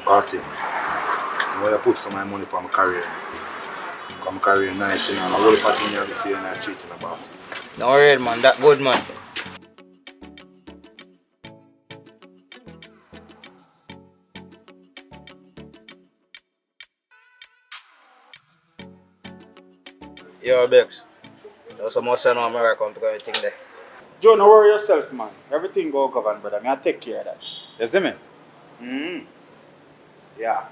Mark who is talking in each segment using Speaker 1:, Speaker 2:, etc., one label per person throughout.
Speaker 1: Bossy, I want to put some of my money for my career. Because my career is nice, you know. I will put in here to see you nice treating the boss.
Speaker 2: Don't worry, man. That good, man. Yo, Bex. There's some more send on America because everything there.
Speaker 3: Joe, don't worry yourself, man. Everything go govern, brother. I take care of that. You see me? Yeah.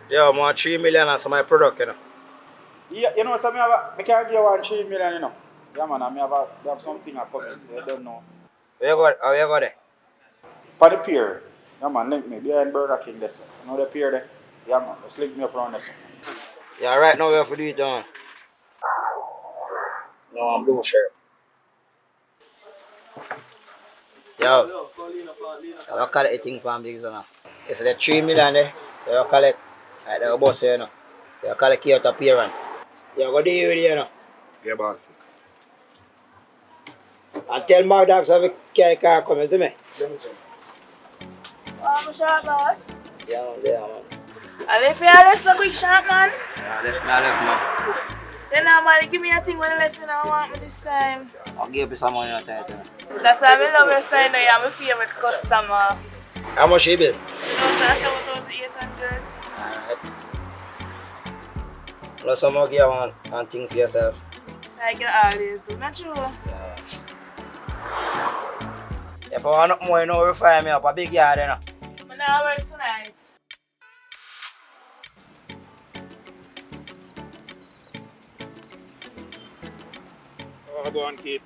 Speaker 2: Yo, more 3 million and some of my product, you know.
Speaker 3: Yeah, you know, so I can't give you 3 million, you know. Yeah, man, I have something I come in, so I don't know.
Speaker 2: Where you go there?
Speaker 3: For the pier, yeah, man, link me behind Burger King, this one. You know the pier there? Yeah, man, just link me up around this one.
Speaker 2: Yeah, right now we have to do it, man. No, I'm blue shirt. Yo, I collect a thing from big son. It's the 3 million there. You collect like the boss, you know. You collect your appearance. You go there with you know.
Speaker 1: Yeah, boss.
Speaker 2: And tell my dogs how to carry car come, you see me?
Speaker 4: I'm short, boss.
Speaker 2: Yeah, man.
Speaker 4: And if you left so quick shot, man,
Speaker 2: Yeah, left, man.
Speaker 4: then man, give me a thing when I left and I want me this time.
Speaker 2: I'll give you some money on that.
Speaker 4: That's why I love your sign that you're my favorite customer.
Speaker 2: How much you bill?
Speaker 4: You know, so that's 7,800.
Speaker 2: Alright. Plus some more give you one thing for yourself.
Speaker 4: Like you always do, not true?
Speaker 2: Yeah. If I want more, you know, we fire me up a big yard, you know.
Speaker 4: I'm not work tonight.
Speaker 3: Oh, go on, Keith.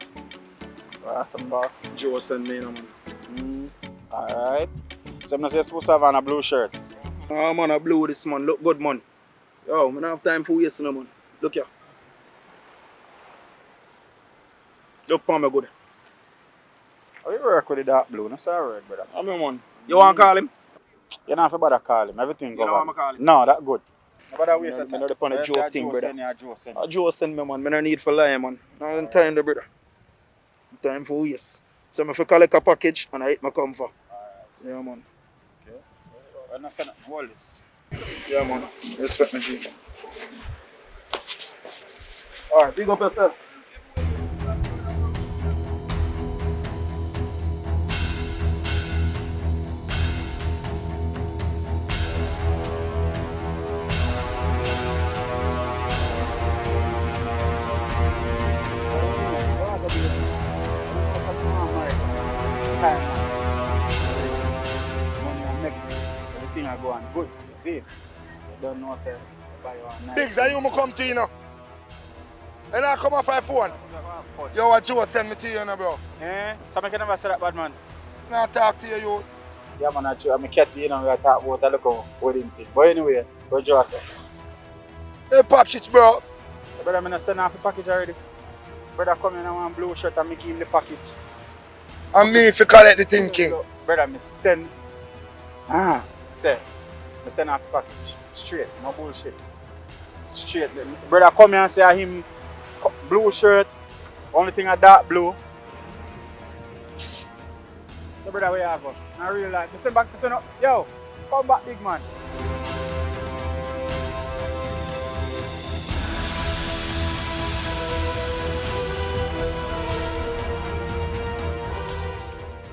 Speaker 2: Awesome, boss.
Speaker 3: Joe send me, you know, man. Alright. So I'm not supposed to have on a blue shirt. Oh, man, a blue this, man. Look good, man. Yo, I don't have time for wasting, man. Look here. Look for me good. How you work with the dark blue? That's alright, brother. I mean, man. You want to call him? You don't have to bother call him. Everything goes on. You don't want to call him? No, that's good. No bother waste your time. I don't know the Joe thing, brother. Joe send me, man. I don't need for lying, man. I don't have time there, brother. Time for waste. So if I collect a package and I hit my come for. Yeah, man. Okay. I'm not sending all this. Yeah, man. Respect me, G. Alright, big up yourself. Everything I go on good, you see? You don't know, sir. Buy you nice.
Speaker 1: Biggs, are you come to you know? And I come off my phone. Yo, what Joe send me to you, know, bro?
Speaker 3: Eh? So I can never say that bad man.
Speaker 1: Now talk to you.
Speaker 3: Yeah, man, I'm a cat, you know, we talk about a little wedding thing. But anyway, what Joe say?
Speaker 1: Hey, package, bro.
Speaker 3: The brother, I'm not send off the package already. Brother come in and want blue shirt and me give him the package.
Speaker 1: And me if you collect the thinking.
Speaker 3: So, brother, me send. Say, me send off the package. Straight, no bullshit. Straight. Brother come here and say him blue shirt, only thing a dark blue. So brother, where you go? I really like. Me send back, me send up. Yo, come back, big man.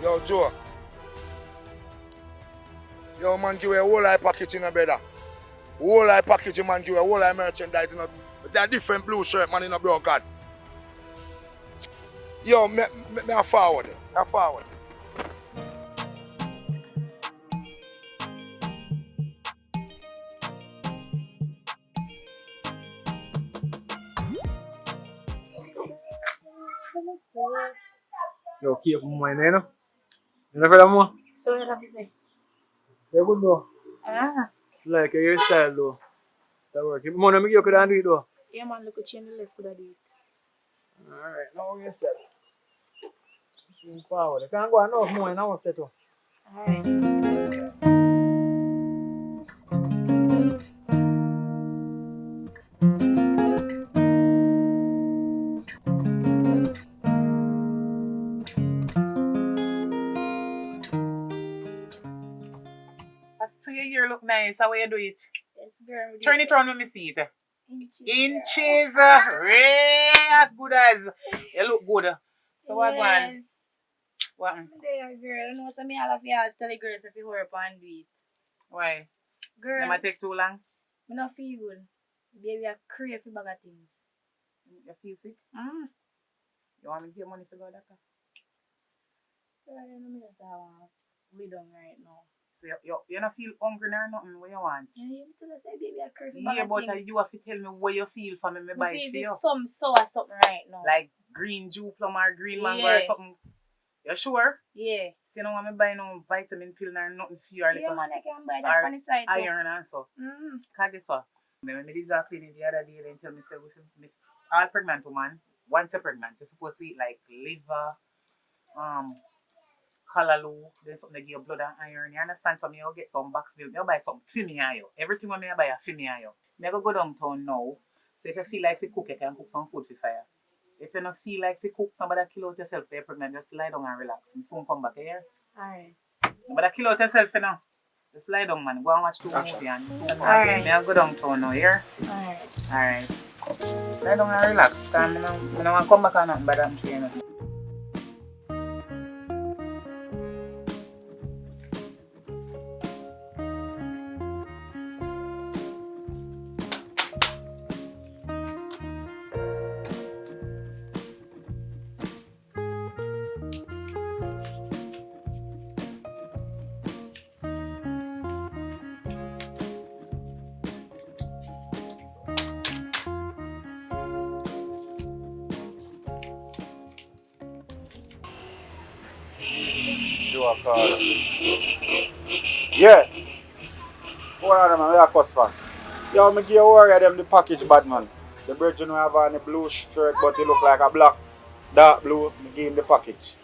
Speaker 1: Yo, Joe. Yo, man, give a whole lot package in a brother. Whole lot package, man, give a whole lot merchandise in a. That different blue shirt, man, in a bro, God. Yo, me forward. I forward.
Speaker 5: Yo, keep my name. You never done more?
Speaker 4: So what have you say?
Speaker 5: Yeah, good though. Like your style though. That work. If money me you could do it though.
Speaker 4: Yeah, man, look at you in the left, could I do it?
Speaker 5: Alright, now you said. Moving forward. You can't go enough more in our state too.
Speaker 4: Alright.
Speaker 6: look nice. How you do it?
Speaker 4: Yes, girl.
Speaker 6: Turn it around when me see it.
Speaker 4: Inches.
Speaker 6: Inches. As good as. You look good. So what one?
Speaker 4: Yes.
Speaker 6: What?
Speaker 4: There, girl. No, so me all of y'all tell the girls if you hurry up and do it.
Speaker 6: Why?
Speaker 4: Girl,
Speaker 6: It might take too long.
Speaker 4: me not feel good. Baby, I crave for bag of things.
Speaker 6: You feel sick? You want me to give money for go doctor?
Speaker 4: Girl, you know me just want to lay down right now.
Speaker 6: So you don't feel hungry nor nothing. What you want?
Speaker 4: Yeah, you tell us, hey, baby, I crave for bag
Speaker 6: Yeah,
Speaker 4: of
Speaker 6: but
Speaker 4: things.
Speaker 6: you have to tell me what you feel for me. Me buy it for
Speaker 4: feel
Speaker 6: you.
Speaker 4: some sour something right now.
Speaker 6: Like green juice plum or green mango or something. You sure?
Speaker 4: Yeah.
Speaker 6: So you don't want me buy no vitamin pill or nothing for you or
Speaker 4: Yeah, man, I can buy that on the side too.
Speaker 6: iron and so. Cause guess what? When I did that cleaning the other day, they tell me say all pregnant woman, once you're pregnant, you're supposed to eat like liver, callaloo, then something to give you blood and iron. You understand? So me, I'll get some box milk. I'll buy something for me and you. Everything when I buy a for me and you. Me go downtown now. So if you feel like to cook, you can cook some food for fire. If you don't feel like to cook, nobody kill out yourself for you're pregnant. Just lie down and relax. And soon come back here.
Speaker 4: Alright.
Speaker 6: Nobody kill out yourself for now. Just lie down, man. Go and watch 2 movies and soon come back.
Speaker 4: Alright.
Speaker 6: Me, I'll go downtown now, here.
Speaker 4: Alright.
Speaker 6: Lie down and relax. Because I don't want to come back and nothing bad happen to you.
Speaker 3: Do a call. Yeah. One of them, we are customer. Yo, me give you worry them the package bad man. The virgin we have on the blue shirt but he look like a black, dark blue. Me give him the package.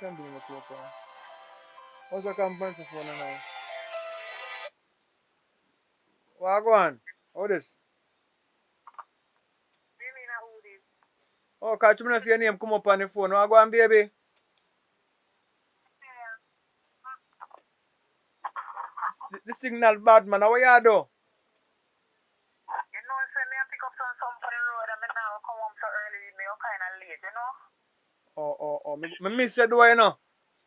Speaker 5: Can't be much more. What's the campaign for phone now? What go on? How this? Oh, can't you see your name come up on the phone? What go on, baby? The signal bad, man. What you do?
Speaker 7: You know, say me I pick up some for the road and me now come home so early, me kind of late, you know?
Speaker 5: Me miss you do, you know.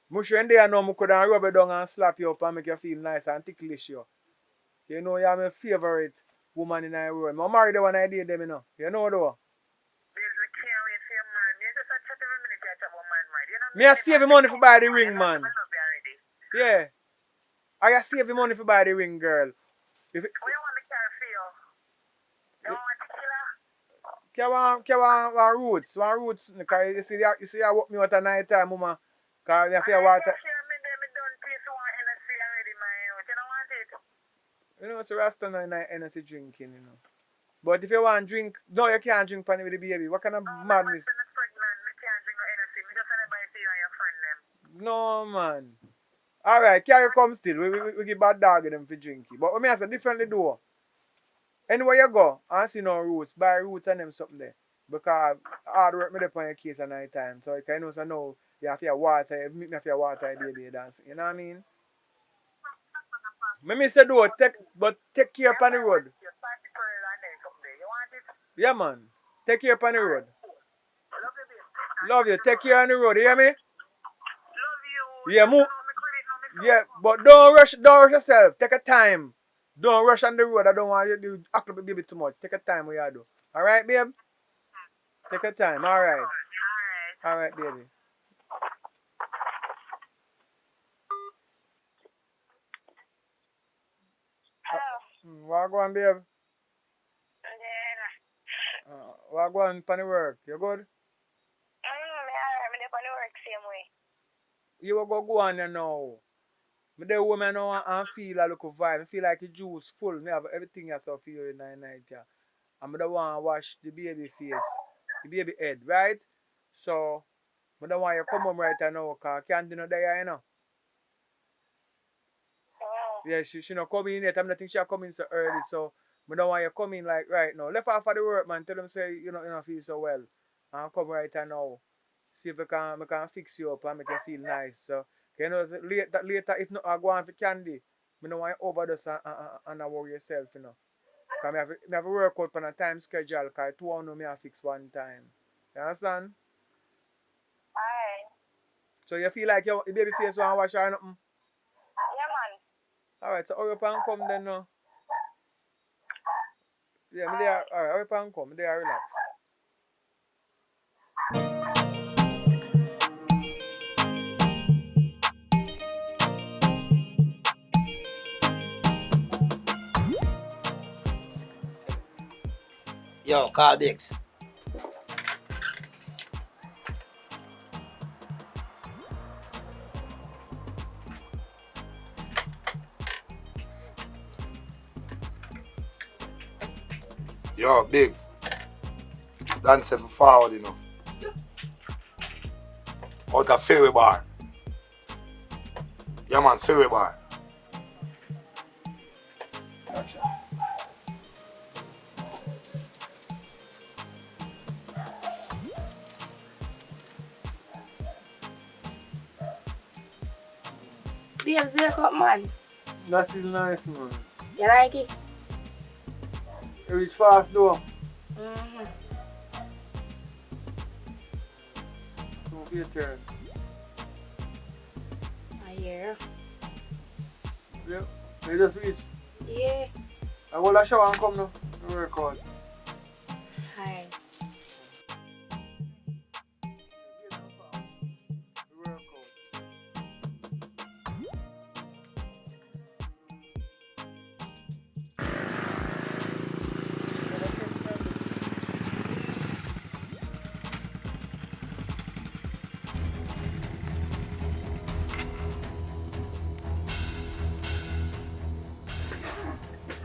Speaker 5: Mush you in there now, I could rub it down and slap you up and make you feel nice and ticklish you. You know, you're my favorite woman in the world. I'm married the one I did them, you know. You know though.
Speaker 7: Basically, can't wait for your man. You just a chat every minute you chat about man, right? You know,
Speaker 5: Me I save the money for buy the ring, man.
Speaker 7: I love you already.
Speaker 5: Yeah. I save the money for buy the ring, girl. If it,
Speaker 7: What you want me to carry for you? You want tequila?
Speaker 5: one roots. Because you see, I walk me out at night time, mama. Because I feel water.
Speaker 7: Me done pay for one NSC already, man. You don't want it?
Speaker 5: You know, it's a rasta night energy drinking, you know. But if you want drink, no, you can't drink pan with the baby. What kind of madness?
Speaker 7: I'm pregnant. Me can't drink no NSC. Me just want to buy for you and your friend them.
Speaker 5: No, man. Alright, carry come still. We give bad dog them for drinking. But what me I say differently do. Anywhere you go, I see no roots, buy roots and them something there. Because hard work me dey on your case at night time. So you can know so now you have your water, meet me for your water baby dance. You know what I mean? Me say do take care upon the road.
Speaker 7: You start the pearl and then something there. You want it?
Speaker 5: Yeah man. Take care upon the road.
Speaker 7: Love you, babe.
Speaker 5: Love you. Take care on the road, you hear me?
Speaker 7: Love you.
Speaker 5: Yeah, move.
Speaker 7: No,
Speaker 5: Yeah, but don't rush yourself. Take a time. Don't rush on the road. I don't want you to act up the baby too much. Take a time what you do. Alright, babe? Take a time. Alright. Alright, baby. What go on, babe? What go on for the work? You good?
Speaker 7: I'm on the work same way.
Speaker 5: You will go on there now. Me the woman now and feel a little vibe. I feel like the juice full. Me have everything I saw feel in the night. Yeah. I'm the one wash the baby face, the baby head, right? So, I don't want you come home right now because I can't do no there, you know. Yeah, she not coming in yet. I'm not think she'll come in so early, so I don't want you come in like right now. Left off of the work, man. Tell them say you don't feel so well. And come right now. See if I can fix you up and make you feel nice. So, you know, later if not I go on for candy. I don't want you overdose and worry yourself, you know. Because I have to work out on a time schedule because 2 hours I have to fix one time. You understand?
Speaker 7: Aye.
Speaker 5: So you feel like your baby face want to wash or nothing?
Speaker 7: Yeah, man.
Speaker 5: Alright, so hurry up and come then now. Yeah, me there. Alright, hurry up and come. Me there, relax.
Speaker 2: Yo, call Biggs.
Speaker 1: Yo, Biggs. Dance for forward, you know. Out of Ferry Bar. Yeah, man, Ferry Bar.
Speaker 4: Babes, wake up, man.
Speaker 5: That is nice, man.
Speaker 4: You like it?
Speaker 5: You reach fast though.
Speaker 4: Mm-hmm.
Speaker 5: Don't be a turn.
Speaker 4: I hear.
Speaker 5: Yeah. You just reach.
Speaker 4: Yeah.
Speaker 5: I will a shower and come now. You work out.
Speaker 4: Hi.
Speaker 5: You work out.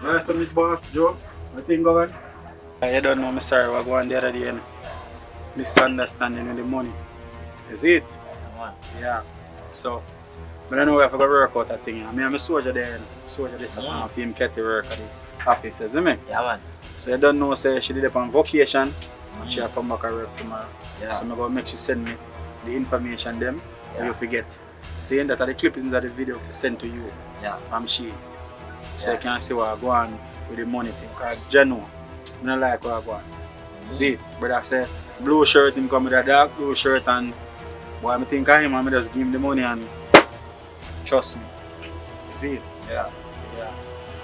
Speaker 3: Alright, so Miss Boss, Joe, what thing going? You don't know me, sorry, what going the other day, you know? Misunderstanding with the money. Is it? Yeah. So, I don't know where I forgot to work out that thing. You know? I'm a soldier there, you know? Soldier this is one of him get to work at the office, isn't it?
Speaker 2: Yeah, man.
Speaker 3: So you don't know, say she did it on vacation and she'll come back and work tomorrow.
Speaker 2: Yeah.
Speaker 3: So I'm going to make she send me the information them you forget. Saying that the clippings of the video to send to you from she. So you can see what I go on with the money thing. Because Jeno, I don't like what I go on. See, but I say blue shirt him come with a dark blue shirt and boy I think of him and I just give him the money and trust me. See? Yeah.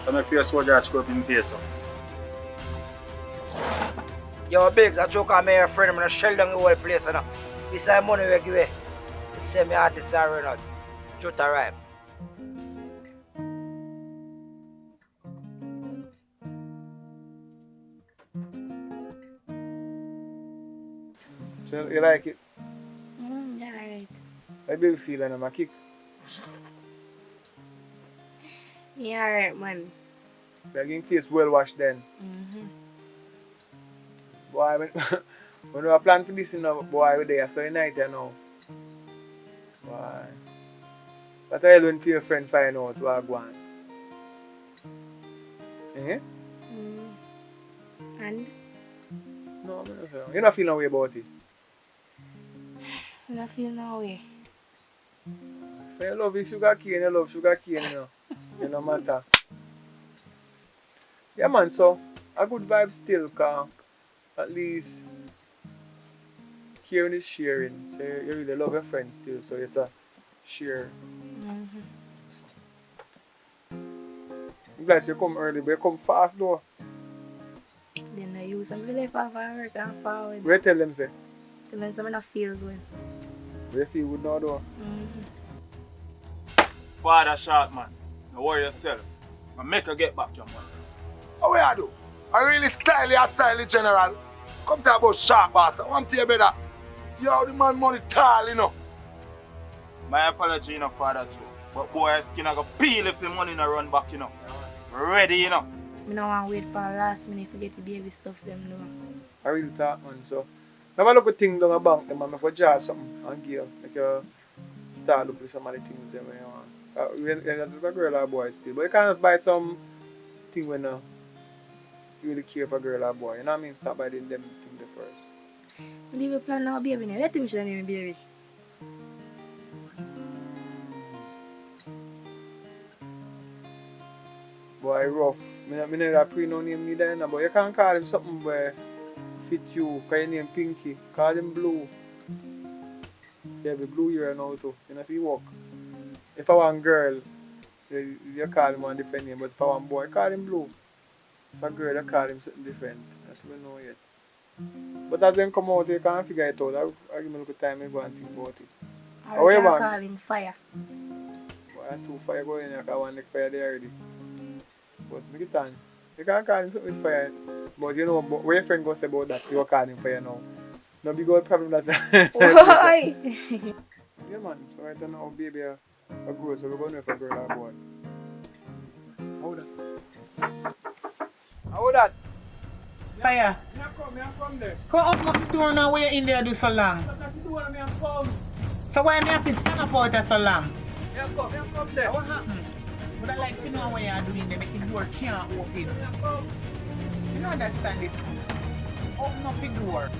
Speaker 3: So I feel soldier screw up in the face. So.
Speaker 2: Yo, Biggs, I joke on my friend, I'm gonna shell down the whole place, you know. This is money we give away. The same artist that run out. Truth or rhyme.
Speaker 5: So you like it?
Speaker 4: Yeah, alright.
Speaker 5: How baby feel and I'm a kick?
Speaker 4: Yeah, alright, man.
Speaker 5: Like in face well washed then.
Speaker 4: Mm-hmm.
Speaker 5: Boy, when we plan for this, you know, boy, we're there, so night, you know. Boy. But I when your friend find out what I go on. Eh?
Speaker 4: And?
Speaker 5: No, I'm not saying. You don't feel no way about it.
Speaker 4: I don't feel no way.
Speaker 5: If you love sugar cane, you love sugar cane, you know. It no matter. Yeah, man, so a good vibe still, cause at least caring is sharing. So you really love your friends still, so you have to share.
Speaker 4: Mm-hmm.
Speaker 5: I'm glad you come early, but you come fast though.
Speaker 4: Then I use some really far work and forward.
Speaker 5: Where tell them say?
Speaker 4: Tell them some I feel good.
Speaker 5: Where you feel good now though?
Speaker 3: Father shot man, don't worry yourself. I make her get back your money.
Speaker 1: How we do? I really stylish general. Come talk about sharp boss. I want to tell you better. Yo, the man money tall, you know.
Speaker 3: My apology, you know, Father Joe. But boy, skin I go peel if the money no run back, you know. Ready, you know.
Speaker 4: I don't want to wait for last minute to get the baby stuff them know.
Speaker 5: I really talk man, so never look at things down the bank, them, man, if I draw something and give, like you start looking at some of the things them when you want. A girl or boy still, but you can't just buy some thing when you really care for a girl or boy, you know what I mean? Start by them things first.
Speaker 4: Leave a plan now, baby. Now, where do you should name baby?
Speaker 5: Boy rough. Me know that pre no name neither, but you can't call him something where fit you. Call your name Pinky. Call him Blue. Yeah, be Blue here now too. You know see walk. If I want girl, you call him one different name, but if I want boy, call him Blue. If a girl, I call him something different. That's what we know yet. But as them come out, you can't figure it out. I give me a little time and go and think about it.
Speaker 4: Or you can call him Fire.
Speaker 5: Boy, and 2 fire going in, I can one neck fire there already. But make it on. You can't call him something with fire. But you know, what your friend goes say about that, you call him fire now. No big old problem that.
Speaker 4: Why?
Speaker 5: Yeah man, so right now baby a grow, so we're going to know if a girl or boy. How that? How that?
Speaker 6: Fire.
Speaker 5: Me a come there.
Speaker 6: Come open up the door now where you in there do so long.
Speaker 5: Me a come.
Speaker 6: So why me have to stand up out there so long?
Speaker 5: Me a come there.
Speaker 6: What happened? Would I like to know what you are doing there, making the door can't open.
Speaker 5: Me a come.
Speaker 6: You don't understand this. Open up the door.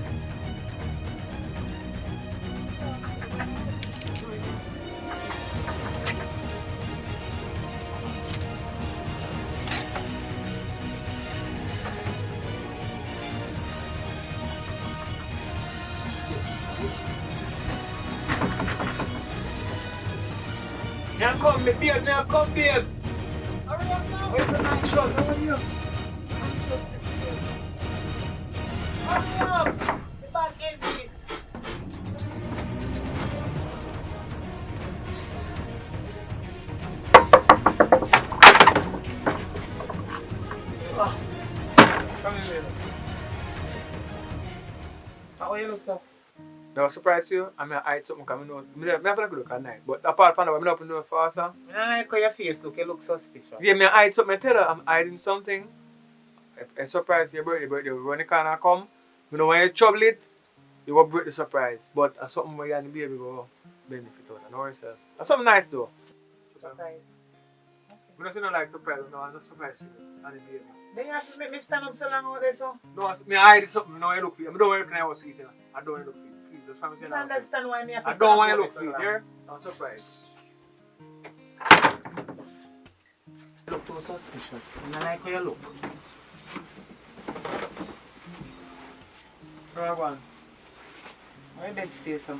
Speaker 5: Me a come, me come, babes.
Speaker 6: Hurry up now.
Speaker 5: Where's the night shot? How are you?
Speaker 6: Hurry up. The bag empty.
Speaker 5: Come in here.
Speaker 6: How you look so?
Speaker 5: No surprise you, I mean I hide something coming out. I have a good look at night, but apart from that, I'm not open door faster.
Speaker 6: I don't like how your face look. You look suspicious.
Speaker 5: Yeah, me I hide something. I tell her I'm hiding something. A surprise your birthday, when the corner come, you know when you trouble it, you will break the surprise. But something where you and the baby go benefit out and know yourself. That's something nice though.
Speaker 6: Surprise.
Speaker 5: I don't see no like surprise, no, I'm not surprised you and the baby.
Speaker 6: Then you have to make me stand up so long out there, so.
Speaker 5: No, me hide something, no, you look for it. I don't want to look for it, I don't want to look for it. Please, just promise you
Speaker 6: You understand why me have to
Speaker 5: I
Speaker 6: stand
Speaker 5: don't
Speaker 6: up
Speaker 5: want to
Speaker 6: out
Speaker 5: look
Speaker 6: there
Speaker 5: for
Speaker 6: so
Speaker 5: it,
Speaker 6: long?
Speaker 5: here. I'm surprised.
Speaker 6: You look too suspicious. I don't like how you look.
Speaker 5: Where go on?
Speaker 6: Why bed stay so?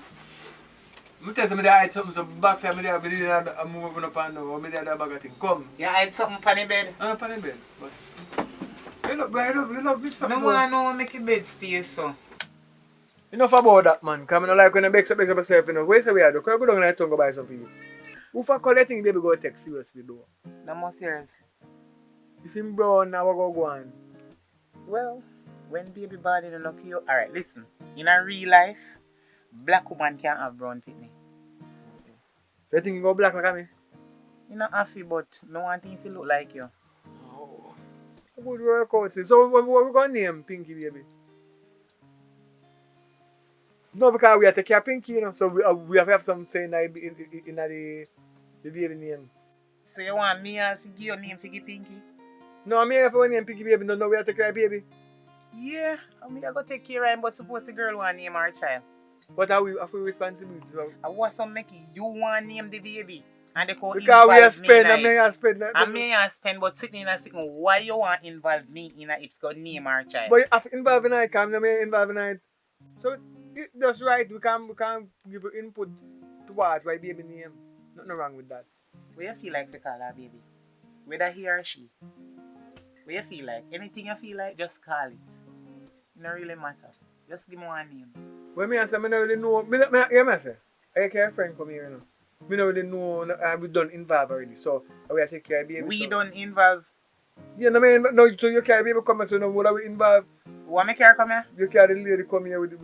Speaker 5: I tell you, I hide something, so back side, I'm moving up and down, I have a bag of things. Come.
Speaker 6: You hide something on the bed?
Speaker 5: I'm up on the bed, but... You love this
Speaker 6: I
Speaker 5: something.
Speaker 6: don't want to know what make your bed stay so.
Speaker 5: Enough about that, man. Because I don't like when I bakes up myself, you know. Where's the way I do? Can I go down and I go buy something for you? Who for call that thing, baby, go take seriously, though?
Speaker 6: No more serious.
Speaker 5: If him brown, now I go on.
Speaker 6: Well, when baby body don't look you. Alright, listen. In a real life, black woman can't have brown pitney.
Speaker 5: So you think you go black like me?
Speaker 6: You not happy, but no one thing if you look like you.
Speaker 5: Oh. Good workout, see. So what we going to name Pinky, baby? No, because we have to take care of Pinky, you know. So we have to have some say in the baby name.
Speaker 6: So you want me to give your name for Pinky?
Speaker 5: No, I mean if I name Pinky, baby, no, we have to take care of baby.
Speaker 6: Yeah, I mean I go take care of him, but suppose the girl want name her child.
Speaker 5: What are we responsibility? So,
Speaker 6: I want some make you want name the baby. And they call
Speaker 5: because we have spend,
Speaker 6: I
Speaker 5: have spend.
Speaker 6: have spend, but sitting in a sitting, why you want involve me in it for name her child?
Speaker 5: But you have to involve in it, come involve in it. So that's right, we can give input towards why baby name. Nothing wrong with that.
Speaker 6: What you feel like to call her baby? Whether he or she. What you feel like? Anything you feel like, just call it. It don't really matter. Just give me one name.
Speaker 5: When I say, I don't really know. I say, I care friend come here, you know. I don't really know, we done involve already, so we have to take care of baby.
Speaker 6: We
Speaker 5: so.
Speaker 6: don't involve.
Speaker 5: Yeah, no, so you carry baby come here, so no, what are we involve?
Speaker 6: What make her come here?
Speaker 5: You carry the lady come here with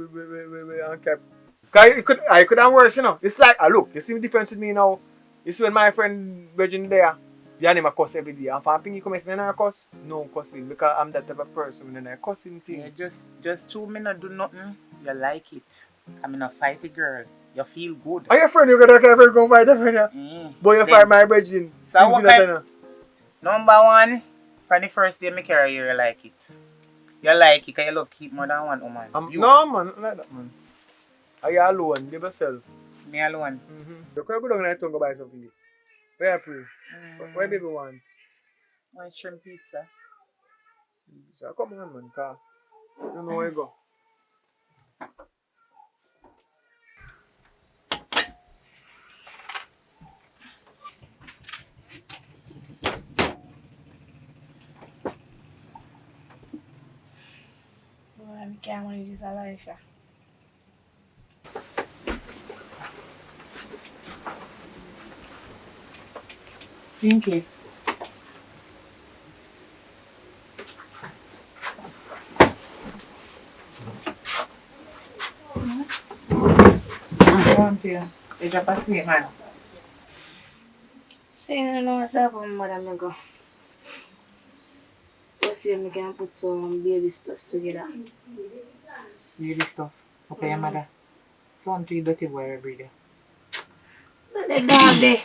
Speaker 5: cap. Because I could have worse, you know. It's like, look, you see the difference with me now? You see when my friend Virgin there, you and him a cuss every day. And for Pinky come here, I cuss? No, I'm cussing, because I'm that type of person, and I cussing thing.
Speaker 6: Yeah, just 2 minutes do nothing, you like it. I'm in a fight a girl. You feel good.
Speaker 5: Are your friend you got a friend come fight a friend? But you fight my Virgin.
Speaker 6: So what kind? Number one, from the first day me carry you like it. You like it because you love keep more than one woman.
Speaker 5: No man, not like that man. Are you alone? Be yourself.
Speaker 6: Me alone.
Speaker 5: You can go down and go buy something for you. Where please? Where baby want?
Speaker 6: One shrimp pizza.
Speaker 5: So come on, man, car. You know where you go.
Speaker 4: Boy, I can't manage this life. Yeah.
Speaker 6: Pinky. I want you. You drop asleep, man.
Speaker 4: Saying I know what's up, mother, me go. Just see if I can put some baby stuff together.
Speaker 6: Baby stuff. Okay, your mother. Son to you dirty boy every day.
Speaker 4: But the dog there.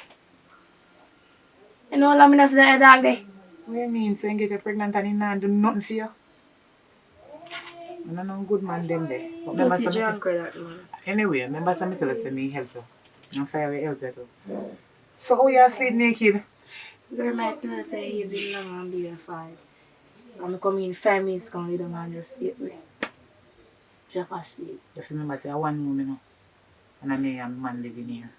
Speaker 4: You know what I mean? I said the dog there.
Speaker 6: What do you mean? So you get you pregnant and he not do nothing for you? I don't know good man them there. But remember
Speaker 4: Dirty
Speaker 6: something.
Speaker 4: drunk or that, man.
Speaker 6: Anyway, remember something tell us that me help you. And fire will help you too. So how you sleep naked?
Speaker 4: Girl might tell us say he's been long and be there 5. And I come in 5 minutes, come with them and just get me. Drop asleep.
Speaker 6: You have to remember say I want room, you know. And I may have man living here.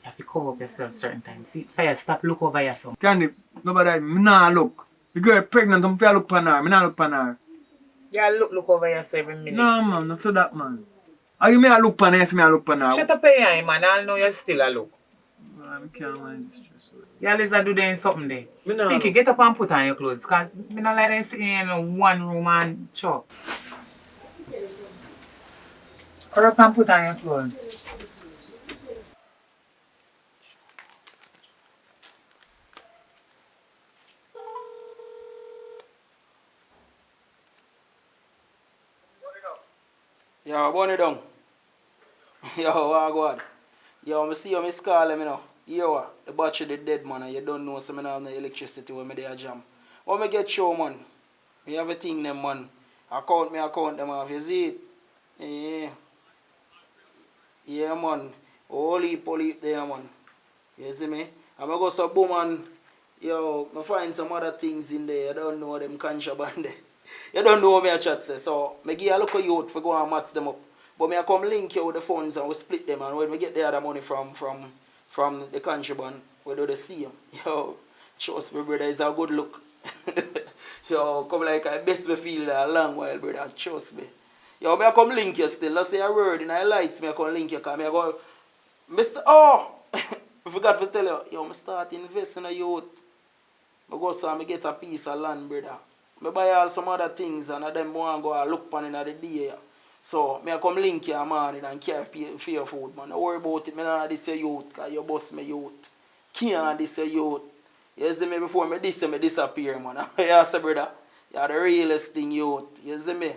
Speaker 6: You have to cover up yourself certain times. See, fire, stop look over yourself.
Speaker 5: Candy, nobody, me nah look. The girl pregnant, I'm fair look pan her. Me nah look pan her.
Speaker 6: Yeah, look over yourself every minute.
Speaker 5: No, man, not so that, man. Are you me a look pan her, yes, me a look pan her.
Speaker 6: Shut up your eye, man. I know you're still a look.
Speaker 5: Man, I can't mind this stress.
Speaker 6: You always do doing something there.
Speaker 5: Me nah
Speaker 6: Pinky,
Speaker 5: look.
Speaker 6: get up and put on your clothes. Because I don't like them sitting in one room and chop. Hurry up and put on your clothes.
Speaker 2: Yo, burn it down. Yo, what God? Yo, I see you, I call him, you know. Yo, the battery the dead, man, and you don't know, so I don't have no electricity when I there jam. What me get show, man? Me have a thing, them, man. Account them off, you see it? Yeah. Yeah, man. Holy poly there, man. You see me? I'm going to go so boom, man. Yo, I find some other things in there. I don't know them contraband there. You don't know me a chat say. So, I give you a look at youth for go and match them up. But I come link you with the funds and we split them. And when we get the other money from the contraband, we do the same. Yo, trust me, brother, it's a good look. Yo, come like I best me feel a long while, brother. Trust me. Yo, I come link you still. I say a word in the lights, I come link you. Because I go, Mr. Oh! I forgot to tell you. Yo, I start investing in a youth. I go so I get a piece of land, brother. I buy all some other things and them want to go and look upon in the day. So, I come link you morning and care for your food, man. Don't worry about it. I don't this your youth because you boss me youth. Can't this your youth. You see me before me disappear, man. You see, brother? You're the realest thing, youth. You see me?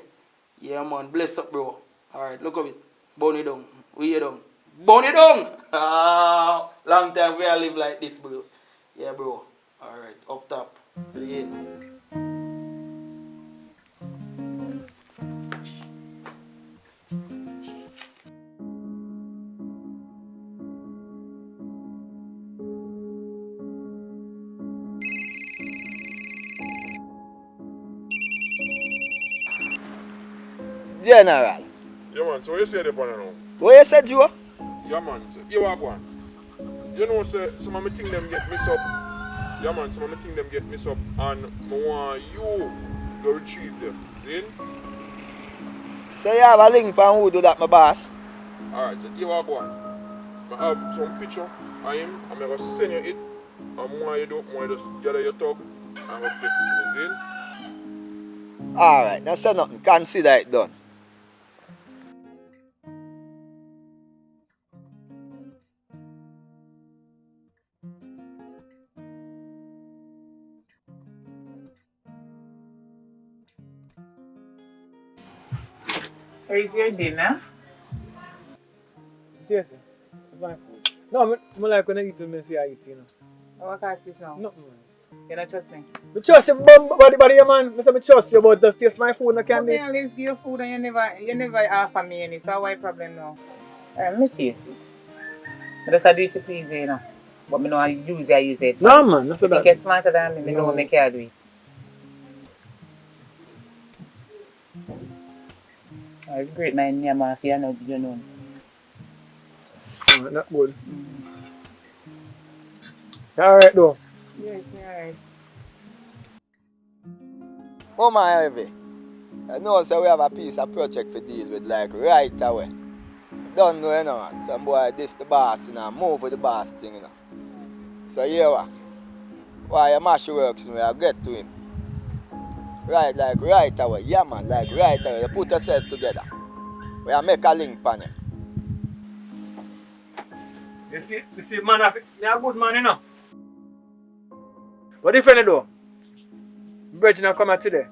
Speaker 2: Yeah, man. Bless up, bro. Alright, look at it. Burn it down. We down. Burn it down! Ah, long time we live like this, bro. Yeah, bro. Alright, up top. Play it.
Speaker 1: General. Yeah, man, so you say the panel now?
Speaker 2: What you said, Joe?
Speaker 1: Yeah, man, so you are one. You know, say, some of my things them get messed up. Yeah, man, some of my things them get messed up. And I want you to retrieve them. See?
Speaker 2: So you have a link for who do that, my boss?
Speaker 1: Alright, so you are one. I have some picture of him. I'm going to send you it. And more you do, more you just gather your talk. And I'll take it to me. See?
Speaker 2: Alright, now say nothing. Consider it done.
Speaker 6: Where is your dinner?
Speaker 5: Yes, sir. It's my food. No, I like when I eat when I see I eat, you know.
Speaker 6: What cost this now?
Speaker 5: Nothing, man.
Speaker 6: You don't trust me?
Speaker 5: I trust you, body, man. I say I trust you, but just taste my food, I can't
Speaker 6: Okay,
Speaker 5: do.
Speaker 6: I always give you food and you never offer me any, so why problem now? Alright, let me taste it. But that's I do it to please you, you know. But me know I use it.
Speaker 5: No, man, that's
Speaker 6: You
Speaker 5: that.
Speaker 6: think you're smarter than me? Me know
Speaker 5: No.
Speaker 6: me can do it. It's great, my name, if you know, you know.
Speaker 5: Not good. Alright, though.
Speaker 6: Yes, alright.
Speaker 8: Mama Ivy, I know so we have a piece of project to deal with like right away. Don't know you know man. Some boy this the boss you know, move with the boss thing you know. So yeah what? Why you mash your works you know, I get to him. Right like right away, yeah man, like right away. You put yourself together. We make a link on it.
Speaker 5: You see, man, me a good man, you know. What if you do? Virgin come out today.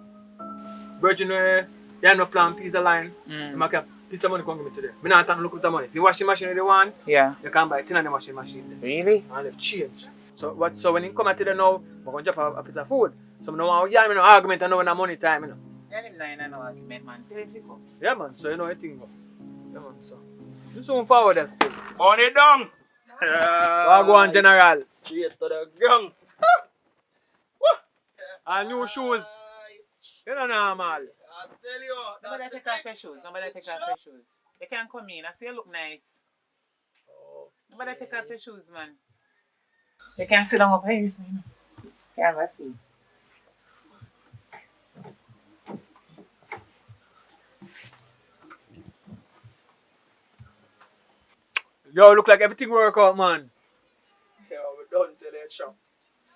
Speaker 5: Virgin, you have no plan, piece the line. You make a piece of money come give me today. Me not have to look at the money. See washing machine you want?
Speaker 6: Yeah.
Speaker 5: You can buy 10 of the washing machine there.
Speaker 6: Really?
Speaker 5: And left change. So when he come out today now, I'm going to drop a piece of food. So I don't want to no argument, I know when the money time, you know.
Speaker 6: Yeah, him not no argument, man. Tell him to come.
Speaker 5: Yeah, man, so you know everything go. Yeah, man, so. You soon forward that still.
Speaker 3: On it down.
Speaker 5: What go on, General?
Speaker 3: Straight to the ground.
Speaker 5: And new shoes. You know normal.
Speaker 3: I tell you.
Speaker 6: Nobody take off your shoes. Nobody take off your shoes. You can come in. I see you look nice. Nobody take off your shoes, man. You can sit down up here, so you know. You can have a seat.
Speaker 5: Yo, look like everything work out, man.
Speaker 3: Yeah, we done till the chop.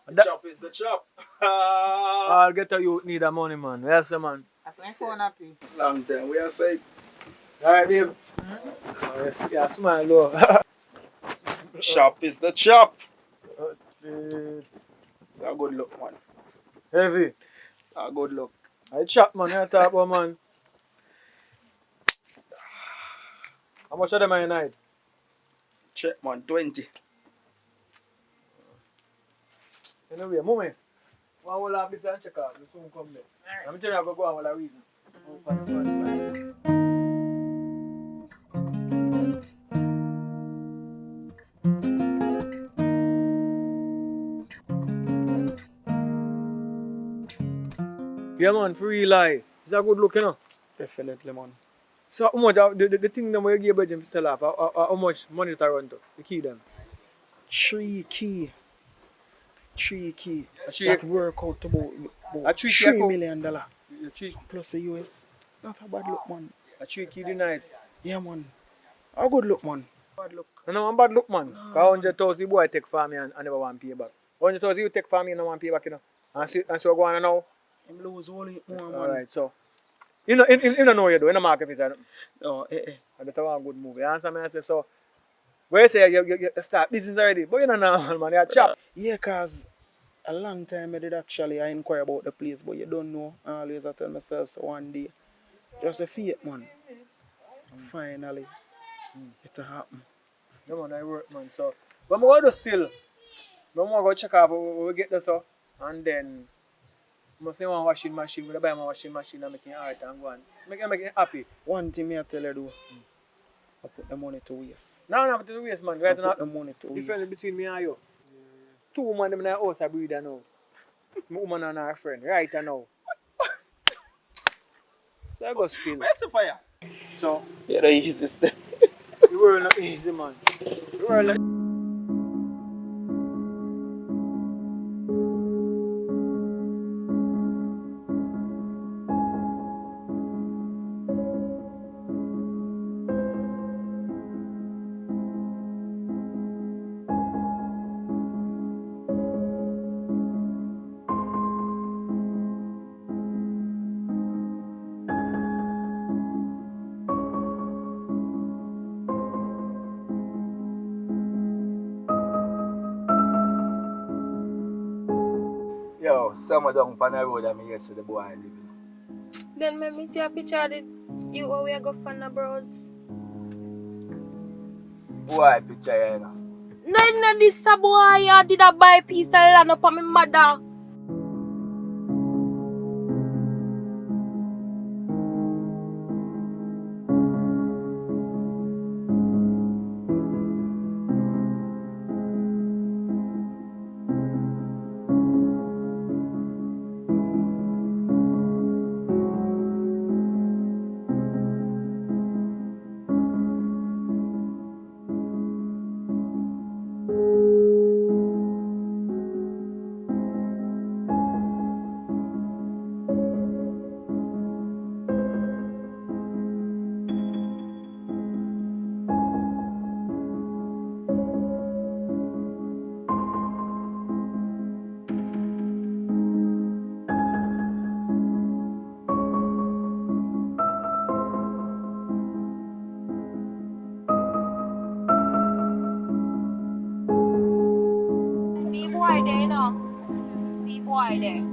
Speaker 3: The
Speaker 5: That-
Speaker 3: chop is the chop.
Speaker 5: I'll get a youth need the money, man. Yes, sir, man.
Speaker 6: That's my phone happy.
Speaker 3: Long time. We are say
Speaker 5: Alright, babe. Oh, yes, yeah, smile low.
Speaker 3: chop is the chop.
Speaker 5: Heavy.
Speaker 3: It's a good look, man.
Speaker 5: Heavy.
Speaker 3: It's a good look.
Speaker 5: I chop, man. I talk about, man. How much of them are you night?
Speaker 3: Check, man. 20.
Speaker 5: Anyway, mommy. One will have this and check out. You soon come there. I'm telling you, I go on with a reason. Yeah, man, for real lie. It's a good look, you know.
Speaker 3: Definitely, man.
Speaker 5: So, how much, the thing that you give Belgium to sell off, how much money to run to? The key them?
Speaker 3: 3 key. 3 key.
Speaker 5: Three-
Speaker 3: That work out to about
Speaker 5: A 3 key
Speaker 3: $3
Speaker 5: account.
Speaker 3: million
Speaker 5: The three,
Speaker 3: plus the US. Not a bad look, man.
Speaker 5: a 3 key the night.
Speaker 3: Yeah, man. A good look, man.
Speaker 5: No, I'm bad look, man. Because 100,000 boy take for me and I never want to pay back. 100,000 you take for me and I want to pay back, you know. And so I go on now.
Speaker 3: Him lose all it more, man.
Speaker 5: Alright, so. You know, you know you do, in the market is that.
Speaker 3: Oh,
Speaker 5: I better want a good move. You understand me? I say, so. Where you say you start business already, but you know normal, man. You're chop.
Speaker 3: Yeah, cause a long time I did actually I inquire about the place, but you don't know. I always I tell myself so one day. Just a fate, man. Finally, it happen.
Speaker 5: Yeah, man, I work, man. So, but I'm going to still. I'm going to go check out where we get this up. And then, I'm going to say one washing machine. I'm going to buy my washing machine and make it alright and go on. Make it happy.
Speaker 3: One thing me I tell you do, I put the money to waste.
Speaker 5: No, but to the waste, man.
Speaker 3: I
Speaker 5: Right
Speaker 3: put
Speaker 5: now,
Speaker 3: the money to
Speaker 5: difference
Speaker 3: waste.
Speaker 5: between me and you. 2 women in the house are breeder now. My woman and her friend, right now. So I go still.
Speaker 3: Where's the fire?
Speaker 5: So,
Speaker 3: Yeah, the easiest step.
Speaker 5: the world not easy, man. The world not
Speaker 8: Yo, somewhere down on the road, I'm here see the boy living.
Speaker 9: Then let me see a picture of it. You where we go for the bros.
Speaker 8: Boy, picture you know.
Speaker 9: No, this a boy I did a buy piece of land up on my mother. See boy there, you know. See boy there.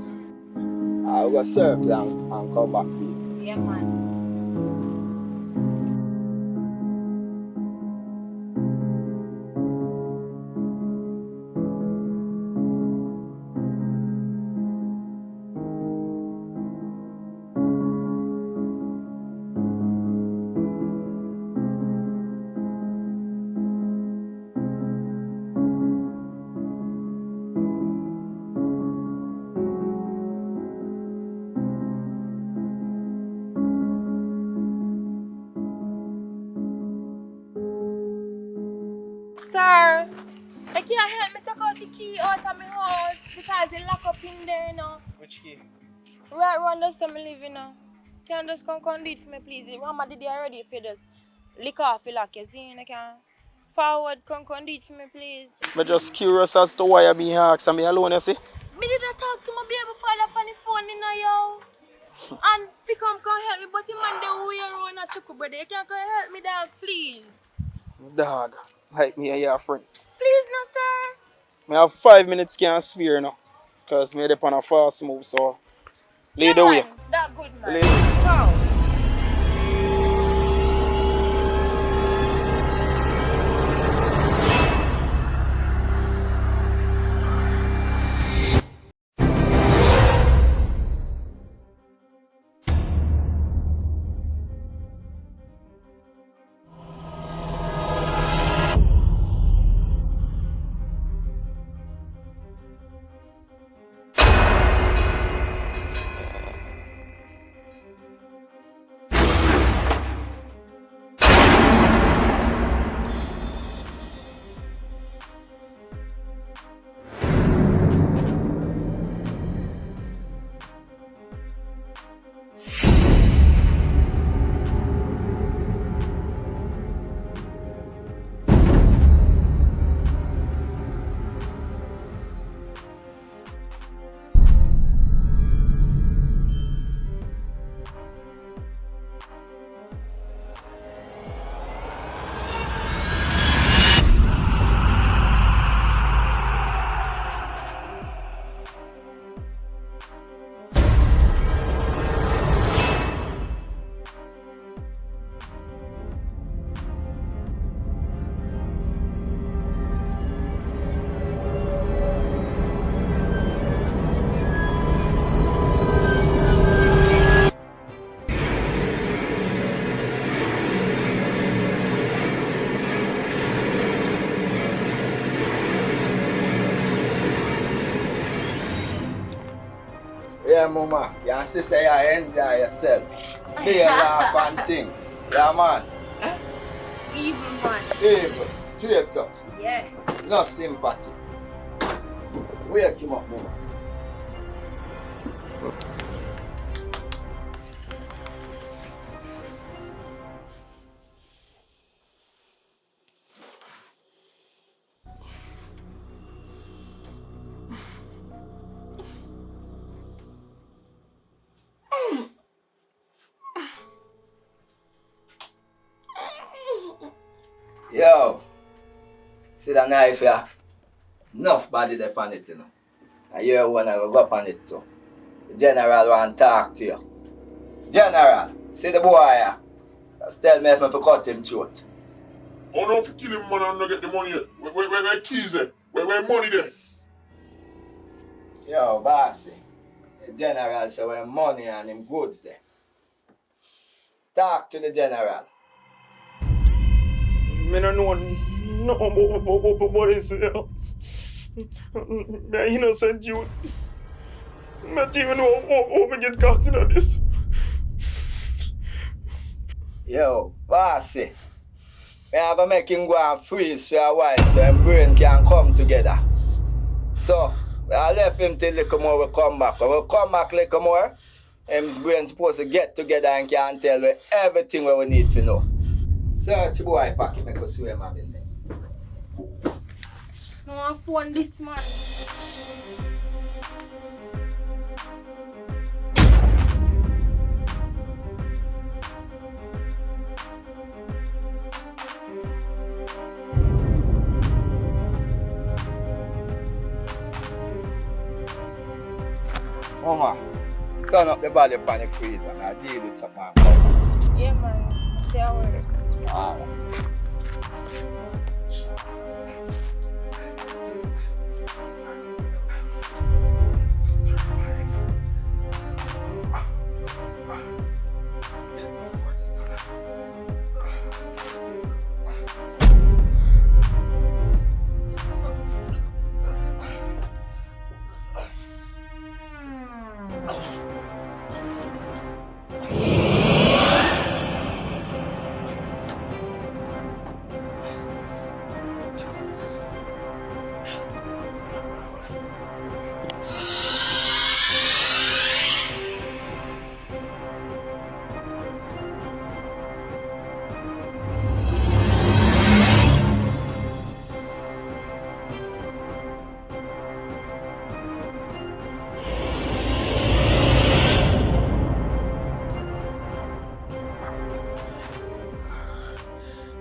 Speaker 8: I will go circle and come back to you.
Speaker 9: Yeah, man. Sir, I can't help me take out the key out of my house because they lock up in there, you know.
Speaker 2: Which key?
Speaker 9: Right around the time I live, you know. Can you just come do it for me, please? Mama did it already if you just lick off the lock, you see? I can forward, come do it for me, please.
Speaker 2: I'm just curious as to why I'm being asked. I'm alone, you see?
Speaker 9: Me did not talk to my baby father on the phone, you know, yo. And if come help me, but the man they way around a chuckle, brother. You can come help me, dog, please.
Speaker 2: Dog, like me and your friend.
Speaker 9: Please, no, sir.
Speaker 2: I have 5 minutes can spare now. Because I'm up on a fast move, so lead the way.
Speaker 9: Man, that good, man.
Speaker 2: Lead the way.
Speaker 9: Wow.
Speaker 8: Yeah, mama. You see say you enjoy yourself. Be a laugh and thing. Yeah, man.
Speaker 9: Evil, man.
Speaker 8: Evil. Straight up.
Speaker 9: Yeah.
Speaker 8: No sympathy. Wake him up, mama. Yo, see the knife here? Enough body there on it, you know. And you wanna go up on it too. The general want to talk to you. General, see the boy here? Just tell me if I cut him throat.
Speaker 1: Oh no, if you kill him, man, and not get the money yet. Where keys there? Where money there?
Speaker 8: Yo, bossy. The general say where money and him goods there. Talk to the general.
Speaker 2: I don't know nothing about this. I'm innocent youth. I don't even know how I get caught in this.
Speaker 8: Yo, bossy. I have to make him go and freeze for a while so his brain can come together. So, I left him till little more will come back. When we come back little more, his brain supposed to get together and can tell me everything we need to know. Search boy pocket, make us see him having there.
Speaker 9: I want to phone this man.
Speaker 8: Mama, turn up the body upon the freezer and I deal with something and come.
Speaker 9: Yeah, man. I see how it.
Speaker 8: Alright.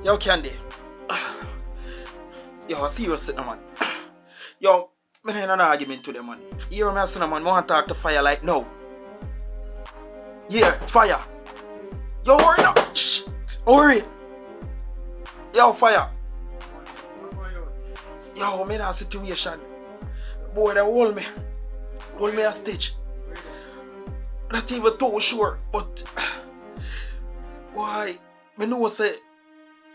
Speaker 2: Yo, Candy. Yo, I see you sitting, man. Yo, I'm in an argument today, man. You hear me saying, man, I want to talk to Fire like no. Yeah, Fire. Yo, hurry up. Shh. Hurry. Yo, Fire. Yo, I'm in a situation. Boy, they hold me. Hold me hostage. Not even too sure, but why? I know say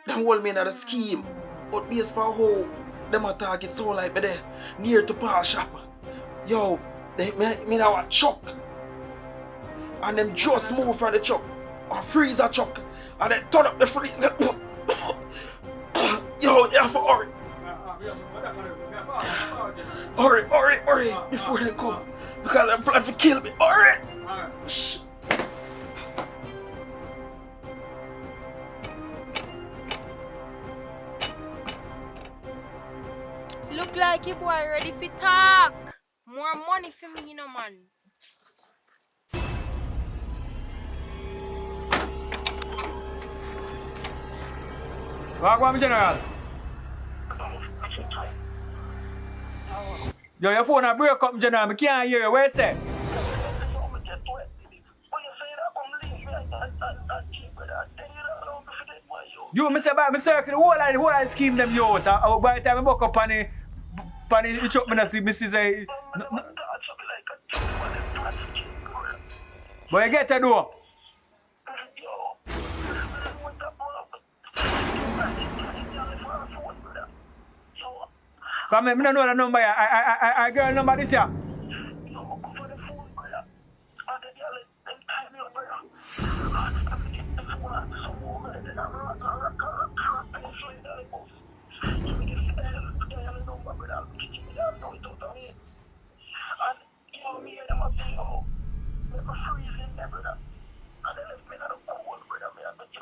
Speaker 2: them hold me in a scheme, but based for how them attack it so like me there near to Paul shop. Yo, they me now a truck, and them just move from the truck, a freezer truck, and they turn up the freezer. Yo, you have to hurry. Hurry, before they come, because they plan to kill me. Hurry. Shit.
Speaker 9: Look like your boy ready for talk. More money for me, you know, man.
Speaker 5: What going on, General? Yo, your phone a break up, General. I can't hear you. Where you say? You, I say about me circle the whole of the scheme them you out. By the time I buck up on the truck, I see Mrs. But you get to do. Come here, I don't know the number. I girl number this year.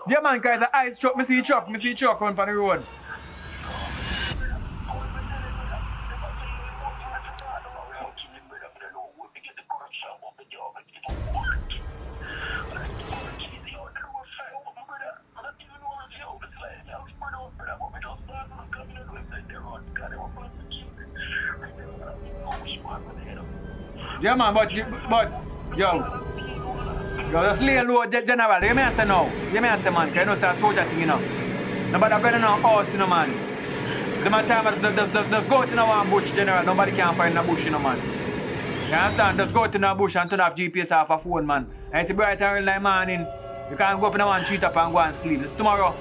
Speaker 5: Yeah, man, guys, the ice truck, I see truck on the road. Yeah, man, but yo, just lay low, General. You may say no. You may say, man, because you know it's a soldier thing, you know. Nobody going to horse, you know, man. The time just go to one bush, General. Nobody can find a bush, you know, man. You understand? Just go to the bush and turn off GPS off a phone, man. And it's bright and early morning. You can't go up in one street up and go and sleep. It's tomorrow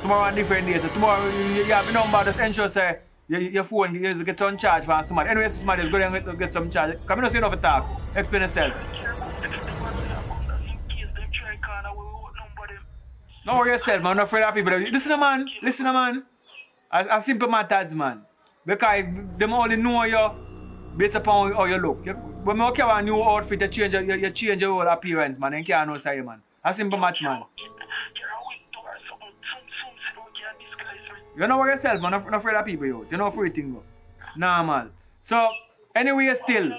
Speaker 5: on different days. So tomorrow you have a number, just ensure say your phone you get on charge for somebody. Anyway, somebody is going to get some charge. Come in, you know, for talk. Explain yourself. Don't worry yourself, man. I'm not afraid of people. Listen, man. A simple matters, man. Because they only know you based upon how you look. When you have a new outfit, you change your whole appearance, man. You can't know say, man. A simple matters, man. You know yourself, man. I'm not afraid of people, yo. You're not afraid of things, normal. So, anyway, still.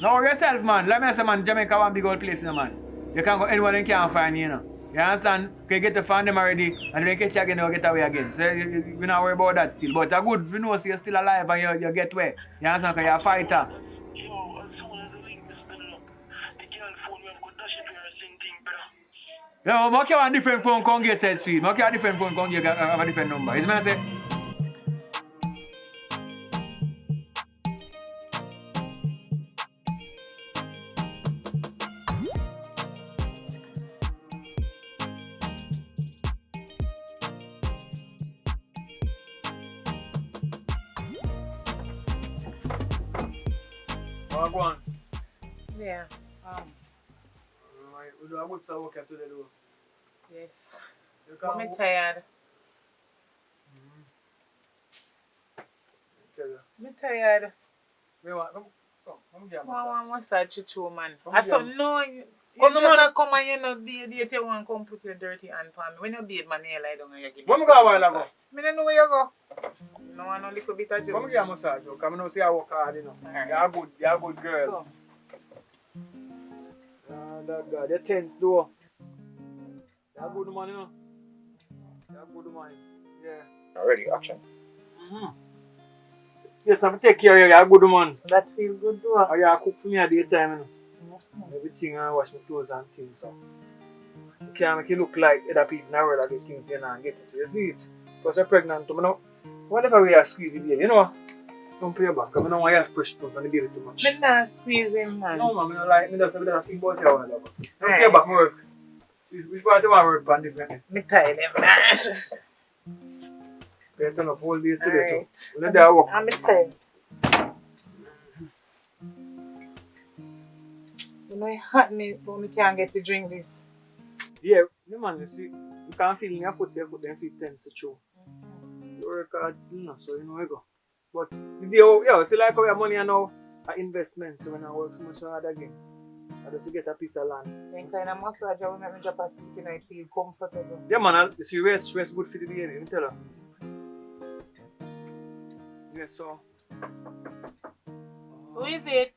Speaker 5: Know yourself, man. Let me say, man, Jamaica one big old place, you know, man. You can't go anywhere and can't find you know. You understand? You get to find them already, and then you catch you again, you get away again. So, you not worry about that still. But it's good, you know, so you're still alive and you get away. You understand? Because you're a fighter. Yeah, but I have a different phone can get side speed. I have a different phone can get have a different number. Is what I say? Go on.
Speaker 6: Yeah.
Speaker 5: We do a good work today though.
Speaker 6: Yes.
Speaker 5: You
Speaker 6: But
Speaker 5: can
Speaker 6: me tired.
Speaker 5: tell you.
Speaker 6: Me tired.
Speaker 5: Wait, what? Come get a
Speaker 6: I
Speaker 5: massage.
Speaker 6: want massage chichu, man.
Speaker 5: Come
Speaker 6: I saw
Speaker 5: here.
Speaker 6: no, you
Speaker 5: Come no,
Speaker 6: just
Speaker 5: man.
Speaker 6: a come and you know bathe yet you want come put your dirty hand on me. When you bathe, man, you lie down and you give me
Speaker 5: Where me go a while ago?
Speaker 6: Me don't know where you go. No, I know little bit of
Speaker 5: Come
Speaker 6: juice.
Speaker 5: get a massage. Come and see I work hard, you know.
Speaker 6: Alright.
Speaker 5: You're a good girl.
Speaker 6: Go.
Speaker 5: That God, you're tense though. You're a good man, you know. You're a good man. Yeah.
Speaker 3: Already, action.
Speaker 5: Yes, I'm take care of you. You're a good man.
Speaker 6: That feel good though.
Speaker 5: Oh, you cook for me at daytime, you know. Everything I wash my clothes and things, so. You can't make it look like other people in the world that get things you know and get it. You see it? Because you're pregnant, you know. Whatever way you squeeze it, you know. Don't play back. I don't want you to push it on the baby too much.
Speaker 6: Me not squeezing, man.
Speaker 5: No, man, I don't like me. Just think about you a while ago. Don't play back, my work. Which part you want to work on differently?
Speaker 6: Me tired, man.
Speaker 5: You turn up all day today too.
Speaker 6: Alright.
Speaker 5: When you there work.
Speaker 6: I'm tired. You know, it hurt me, but me can't get to drink this.
Speaker 5: Yeah, the man, you see, you can't feel in your foot, then feel tense to chew. You work hard still now, so you know you go. But, yeah, it's like how your money are now an investment, so when I work so much hard again, I just to get a piece of land.
Speaker 6: Then kind of massage will make me drop asleep and I feel comfortable.
Speaker 5: Yeah, man, you see, rest good for the baby, you tell her. Yes, so.
Speaker 6: Who is it?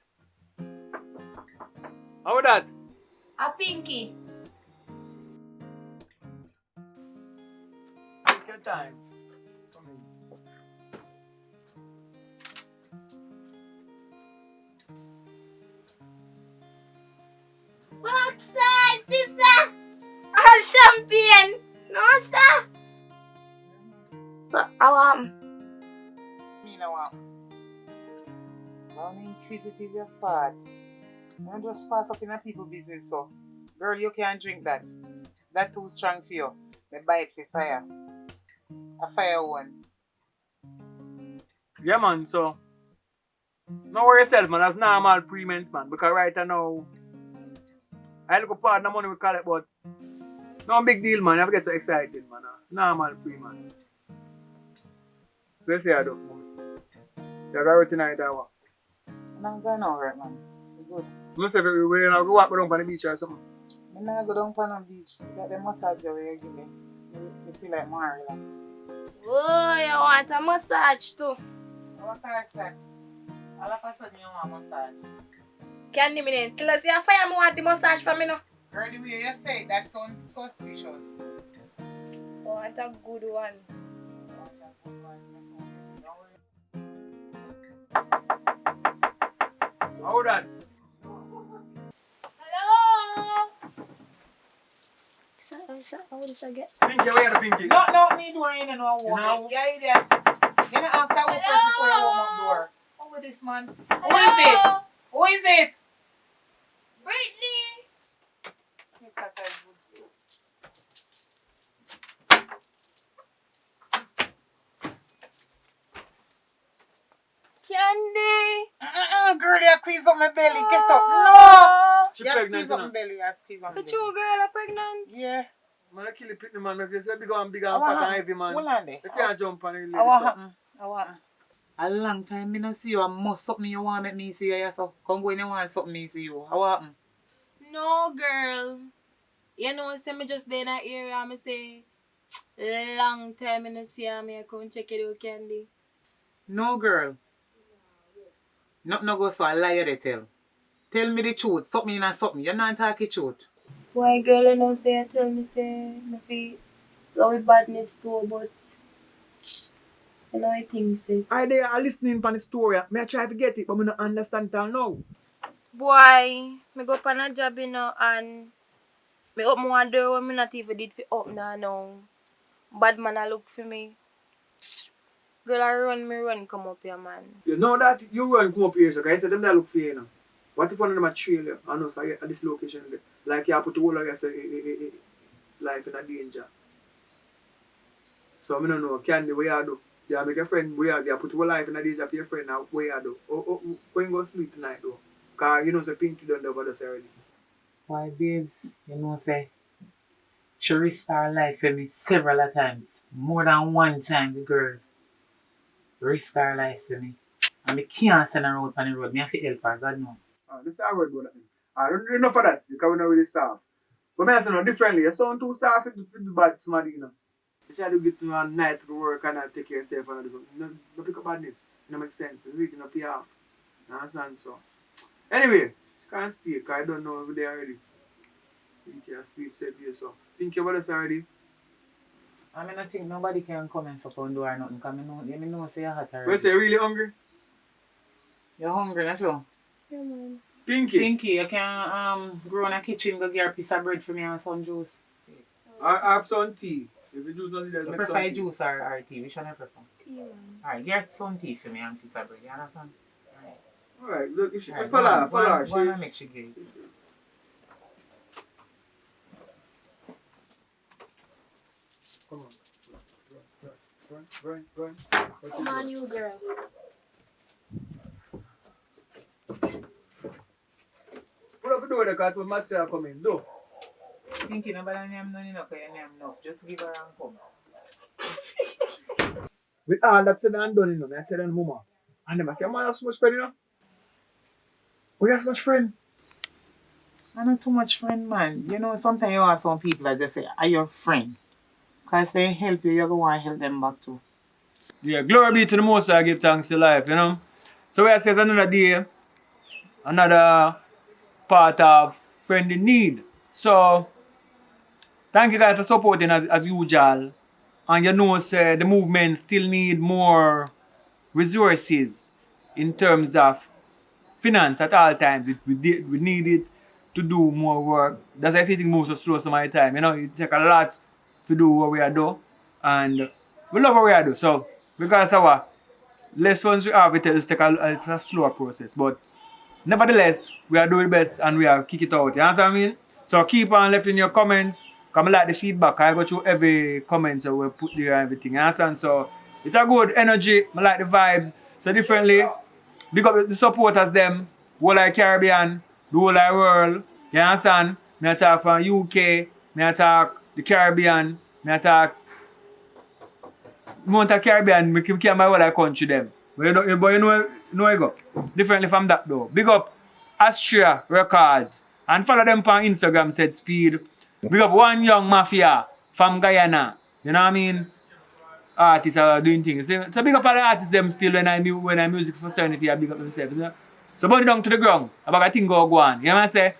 Speaker 5: How that?
Speaker 9: A Pinky.
Speaker 5: Take your time. Come in.
Speaker 9: What's that, sister? A champagne. No, sir. So,
Speaker 6: Me no want. I'm inquisitive, you're fat. I'm just fast up in a people business, so. Girl, you can't drink that. That too strong for you. Me buy it for fire. A fire one.
Speaker 5: Yeah, man, so. No worry yourself, man, that's normal pre-mens, man, because right now, I look part of the money we call it, but no big deal, man. You never get so excited, man. Normal pre-man. So you say I don't, man. You got everything tonight, I want.
Speaker 6: I'm going alright, man. Good.
Speaker 5: You say we're going to go walk down on the beach or something.
Speaker 6: I'm not go down on the beach. That the massage where you give me. Me feel like more relaxed.
Speaker 9: oh, you want a massage too?
Speaker 6: What kind of that? All of a sudden you want massage.
Speaker 9: Candy me then. Tell us your fire me want the massage from me now.
Speaker 6: Girl, the way you say it, that sounds suspicious.
Speaker 9: Oh, want a good one.
Speaker 5: How that?
Speaker 9: Hello? How would I get?
Speaker 5: Pinky, where are the Pinky?
Speaker 6: No, need door in and no warm
Speaker 5: No.
Speaker 6: up. Yeah, you there. You know, ask her who first before you warm up door. Who is this man? Who is it?
Speaker 9: Hello?
Speaker 6: Who is it?
Speaker 9: Brittany?
Speaker 6: Exercise good.
Speaker 9: Candy?
Speaker 6: Girl, you squeeze up my belly. Get up. No!
Speaker 9: Oh.
Speaker 5: She
Speaker 6: You
Speaker 5: pregnant,
Speaker 6: squeeze up
Speaker 5: you
Speaker 6: my
Speaker 5: know.
Speaker 6: belly. You squeeze up my
Speaker 9: But
Speaker 6: belly.
Speaker 9: you girl are pregnant?
Speaker 6: Yeah.
Speaker 5: Man, I kill the pitney, man. Because you're big and fat and heavy, man.
Speaker 6: Hold on there.
Speaker 5: You can't jump on the lady.
Speaker 6: What
Speaker 5: So.
Speaker 6: happened? What happened? A long time me no see you. I must something you want make me see you. So come go in you want something me see you. What happened?
Speaker 9: No, girl. You know, say me just there in that area, me say, long time I no see her, me I come check it out, Candy.
Speaker 6: No, girl. Not no go so I lie you they tell. Tell me the truth. Something in something. You're not talking truth.
Speaker 9: Why, girl, you know, say, tell me, say, me feel love with badness too, but, you know, I think, say.
Speaker 5: I they are listening to the story. Me I try to get it, but I don't understand it all now.
Speaker 9: Boy, me go on a job, you know, and Me open one door when me not even did for open now. Bad man a look for me. Girl I run come up here, man.
Speaker 5: You know that you run come up here, so I said them that look for you now. What if one of them a trail you and us at this location there? Like you put the whole of your life in a danger. So I don't know, can the way I do? Yeah, make a friend where you put your life in a danger for your friend now where I do. When you go sleep tonight though? Cause you know say Pinky done the other side already.
Speaker 6: Why, babes, you know, say, she risked her life for me several a times. More than one time, the girl risked her life for me. And I can't send her out on the road. Me have to help her, God no.
Speaker 5: Let's say I word about that. I don't do enough for that because we're not really soft. But I say no differently. You sound too soft to do bad to somebody, you know. You try to get to a nice work and take care of yourself and do something. No pick up badness. It don't make sense. It's really not pay off. You understand? So, anyway, can't stay because I don't know if they're already. You can't sleep, said you so. Think about this already.
Speaker 6: I mean, I think nobody can come and support do or nothing because I know say you're hot already.
Speaker 5: Well, say, really hungry?
Speaker 6: You're hungry, not true?
Speaker 9: Yeah, man.
Speaker 5: Pinky,
Speaker 6: you can go in the kitchen, go get a piece of bread for me and some juice.
Speaker 5: I have some tea. If you juice not need that,
Speaker 6: You
Speaker 5: make
Speaker 6: prefer
Speaker 5: some tea.
Speaker 6: juice or tea? Which one you prefer?
Speaker 9: Tea, man.
Speaker 6: Alright, get some tea for me and a piece of bread, you understand?
Speaker 5: Alright, look, you should
Speaker 6: Alright,
Speaker 5: follow her.
Speaker 6: Go on and make she get it.
Speaker 5: Come on. Run.
Speaker 9: Come on, you girl.
Speaker 5: Put up the door because my master are coming. Do.
Speaker 6: Thinking about name none enough, your name enough. Just give her and come.
Speaker 5: With all that said and done, you know, I tell them mama. And them I say, man, I have so much friend, you know. We have so much friend.
Speaker 6: I not too much friend, man. You know, sometimes you have some people as they say, are your friend? Because they help you, you go want to help them back too.
Speaker 5: Yeah, glory be to the Most High, give thanks to life, you know. So we says another day, another part of friend in need. So thank you guys for supporting as usual. And you know, say the movement still need more resources in terms of finance at all times. We need it to do more work. That's why I see things move so slow some of the time. You know, it take a lot to do what we are doing. And we love what we are doing. So because of our less funds we have, it's a slower process. But nevertheless, we are doing the best and we are kick it out. You understand what I mean? So keep on left in your comments. Come like the feedback. I go through every comment so we put there and everything. You understand? So it's a good energy. I like the vibes. So differently, big up the supporters them. Whole like Caribbean, the whole like world. You understand? Me talk from UK, me talk the Caribbean, me talk Mount Caribbean, me can my whole like country them. But you know you go. Differently from that though. Big up Astria Records. And follow them on Instagram, said Speed. Big up One Young Mafia from Guyana. You know what I mean? Artists are doing things. So big up all the artists them still when I music fraternity, I big up themselves. You know? So burn it down to the ground. About a thing go on. You know what I say?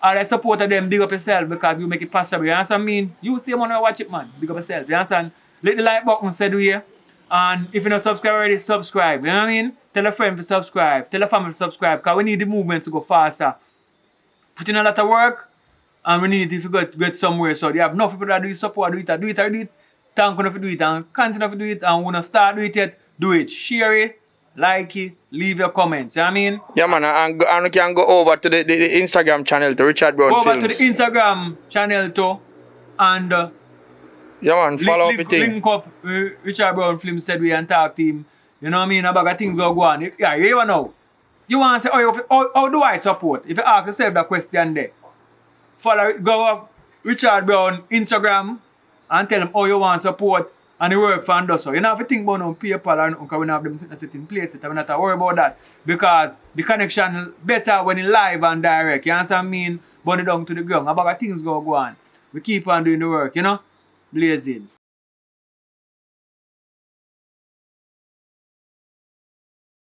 Speaker 5: All the support of them, big up yourself because you make it possible. You understand what I mean? You see money watch it, man. Big up yourself. You understand? Let the like button said here. And if you're not subscribed already, subscribe. You know what I mean? Tell a friend to subscribe. Tell a family to subscribe because we need the movement to go faster. Put in a lot of work and we need it to get somewhere. So you have enough people that do support, do it. Thank you for do it and continue to do it. And when you start do it yet, do it. Share it, like it, leave your comments. You know what I mean?
Speaker 8: Yeah, man, and you can go over to the Instagram channel to Richard Brown
Speaker 5: Go
Speaker 8: Films.
Speaker 5: over to the Instagram channel too. And
Speaker 8: yeah, man, follow up the thing.
Speaker 5: link up Richard Brown Films said we and talk to him. You know what I mean? About things go on. Yeah, you know. You want to say, how do I support? If you ask yourself that question there, go up Richard Brown Instagram and tell them how you want to support and the work for us. So you don't have to think about no PayPal or nothing because we don't have them sit in place. We not to worry about that because the connection better when it's live and direct. You understand what I mean? Burn it down to the ground. About things go on. We keep on doing the work, you know? Blazing.